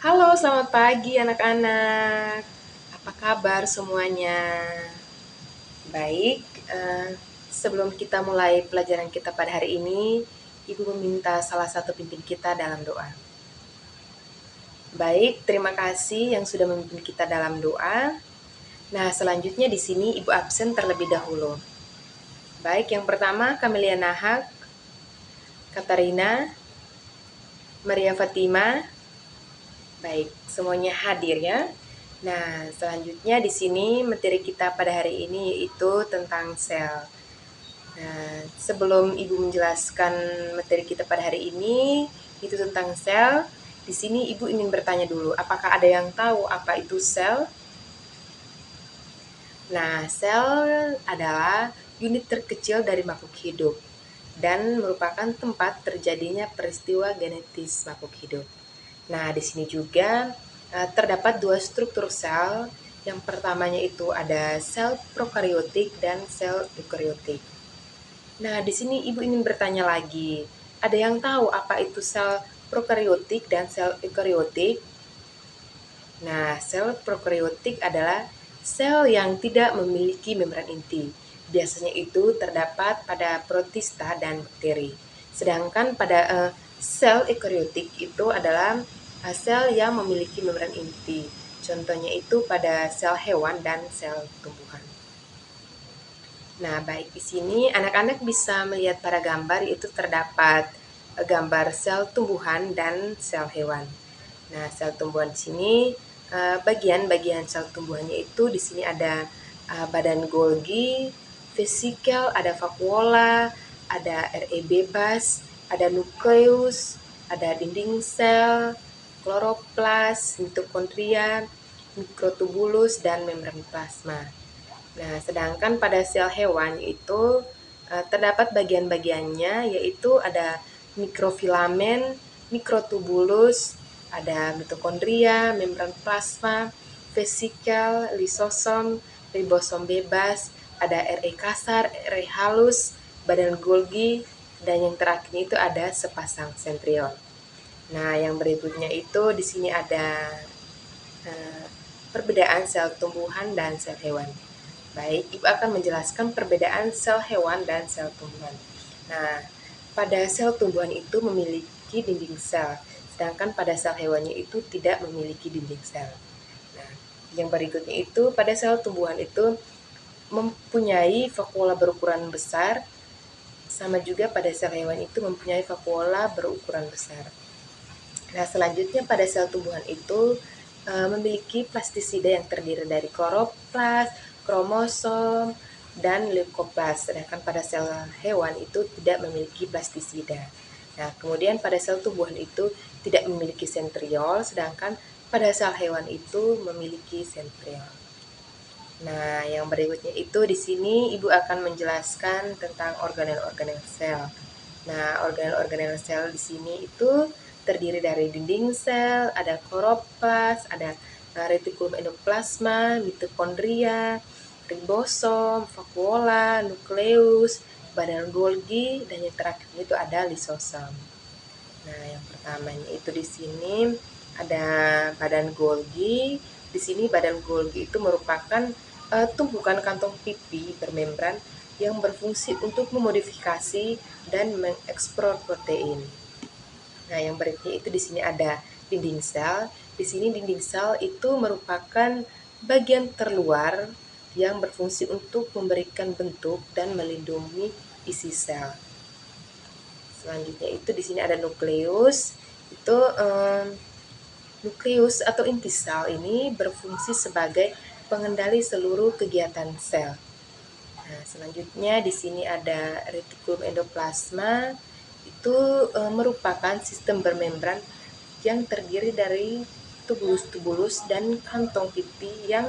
Halo, selamat pagi anak-anak. Apa kabar semuanya? Baik, sebelum kita mulai pelajaran kita pada hari ini, Ibu meminta salah satu pimpin kita dalam doa. Baik, terima kasih yang sudah memimpin kita dalam doa. Nah, selanjutnya di sini Ibu absen terlebih dahulu. Baik, yang pertama Kamelia Nahak, Katarina, Maria Fatima. Baik, semuanya hadir ya. Nah, selanjutnya di sini materi kita pada hari ini yaitu tentang sel. Nah, sebelum Ibu menjelaskan materi kita pada hari ini itu tentang sel, di sini Ibu ingin bertanya dulu, apakah ada yang tahu apa itu sel? Nah, sel adalah unit terkecil dari makhluk hidup dan merupakan tempat terjadinya peristiwa genetis makhluk hidup. Nah, di sini juga terdapat dua struktur sel. Yang pertamanya itu ada sel prokariotik dan sel eukariotik. Nah, di sini Ibu ingin bertanya lagi, ada yang tahu apa itu sel prokariotik dan sel eukariotik? Nah, sel prokariotik adalah sel yang tidak memiliki membran inti. Biasanya itu terdapat pada protista dan bakteri. Sedangkan pada sel eukariotik itu adalah sel yang memiliki membran inti. Contohnya itu pada sel hewan dan sel tumbuhan. Nah, baik di sini anak-anak bisa melihat pada gambar itu terdapat gambar sel tumbuhan dan sel hewan. Nah, sel tumbuhan di sini bagian-bagian sel tumbuhannya itu di sini ada badan Golgi, vesikel, ada vakuola, ada RE bebas, ada nukleus, ada dinding sel, kloroplas, mitokondria, mikrotubulus, dan membran plasma. Nah, sedangkan pada sel hewan itu terdapat bagian-bagiannya yaitu ada mikrofilamen, mikrotubulus, ada mitokondria, membran plasma, vesikel, lisosom, ribosom bebas, ada RE kasar, RE halus, badan Golgi, dan yang terakhir itu ada sepasang sentriol. Nah, yang berikutnya itu di sini ada perbedaan sel tumbuhan dan sel hewan. Baik, Ibu akan menjelaskan perbedaan sel hewan dan sel tumbuhan. Nah, pada sel tumbuhan itu memiliki dinding sel, sedangkan pada sel hewannya itu tidak memiliki dinding sel. Nah, yang berikutnya itu pada sel tumbuhan itu mempunyai vakuola berukuran besar, sama juga pada sel hewan itu mempunyai vakuola berukuran besar. Nah, selanjutnya pada sel tumbuhan itu memiliki plastisida yang terdiri dari kloroplas, kromosom, dan leukoplas. Sedangkan pada sel hewan itu tidak memiliki plastisida. Nah, kemudian pada sel tumbuhan itu tidak memiliki sentriol, sedangkan pada sel hewan itu memiliki sentriol. Nah, yang berikutnya itu di sini Ibu akan menjelaskan tentang organel-organel sel. Nah, organel-organel sel di sini itu terdiri dari dinding sel, ada kloroplas, ada retikulum endoplasma, mitokondria, ribosom, vakuola, nukleus, badan Golgi, dan yang terakhir itu ada lisosom. Nah, yang pertamanya itu di sini ada badan Golgi. Di sini badan Golgi itu merupakan tumpukan kantong pipi bermembran yang berfungsi untuk memodifikasi dan mengeksplor protein. Nah, yang berikutnya itu di sini ada dinding sel. Di sini dinding sel itu merupakan bagian terluar yang berfungsi untuk memberikan bentuk dan melindungi isi sel. Selanjutnya itu di sini ada nukleus. Itu nukleus atau inti sel ini berfungsi sebagai pengendali seluruh kegiatan sel. Nah, selanjutnya di sini ada retikulum endoplasma. Itu merupakan sistem bermembran yang terdiri dari tubulus-tubulus dan kantong pipi yang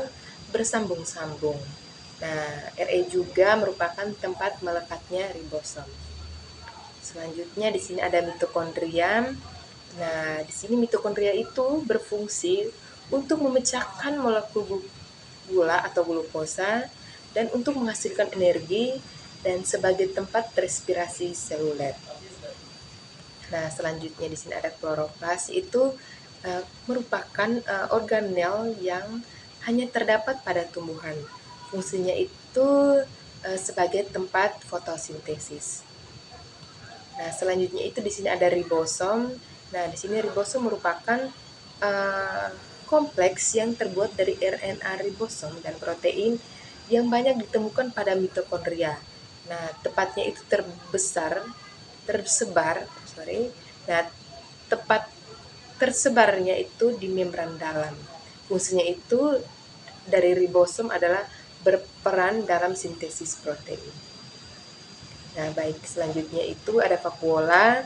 bersambung-sambung. Nah, RE juga merupakan tempat melekatnya ribosom. Selanjutnya di sini ada mitokondria. Nah, di sini mitokondria itu berfungsi untuk memecahkan molekul gula atau glukosa dan untuk menghasilkan energi dan sebagai tempat respirasi seluler. Nah, selanjutnya di sini ada kloroplas, itu merupakan organel yang hanya terdapat pada tumbuhan. Fungsinya itu sebagai tempat fotosintesis. Nah, selanjutnya itu di sini ada ribosom. Nah, di sini ribosom merupakan uh, kompleks yang terbuat dari RNA ribosom dan protein yang banyak ditemukan pada mitokondria. Nah, tepatnya itu tersebar. Nah, tepat tersebarnya itu di membran dalam. Fungsinya itu dari ribosom adalah berperan dalam sintesis protein. Nah, baik, selanjutnya itu ada vakuola.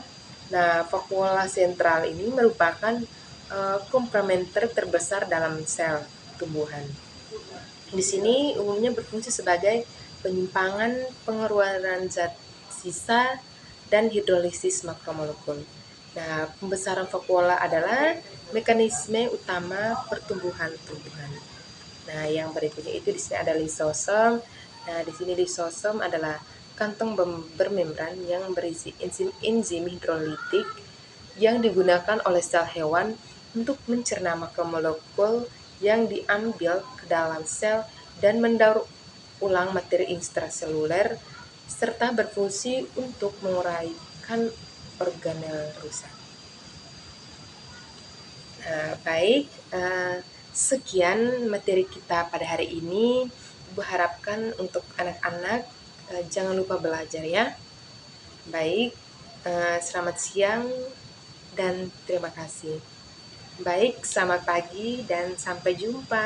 Nah, vakuola sentral ini merupakan komplementer terbesar dalam sel tumbuhan. Di sini umumnya berfungsi sebagai penyimpangan pengeluaran zat sisa dan hidrolisis makromolekul. Nah, pembesaran vakuola adalah mekanisme utama pertumbuhan tumbuhan. Nah, yang berikutnya itu di sini ada lisosom. Nah, di sini lisosom adalah kantong bermembran yang berisi enzim hidrolitik yang digunakan oleh sel hewan untuk mencerna makromolekul yang diambil ke dalam sel dan mendaur ulang materi intraseluler serta berfungsi untuk menguraikan organel rusak. Baik, sekian materi kita pada hari ini. Ibu harapkan untuk anak-anak jangan lupa belajar ya. Baik, selamat siang dan terima kasih. Baik, selamat pagi dan sampai jumpa.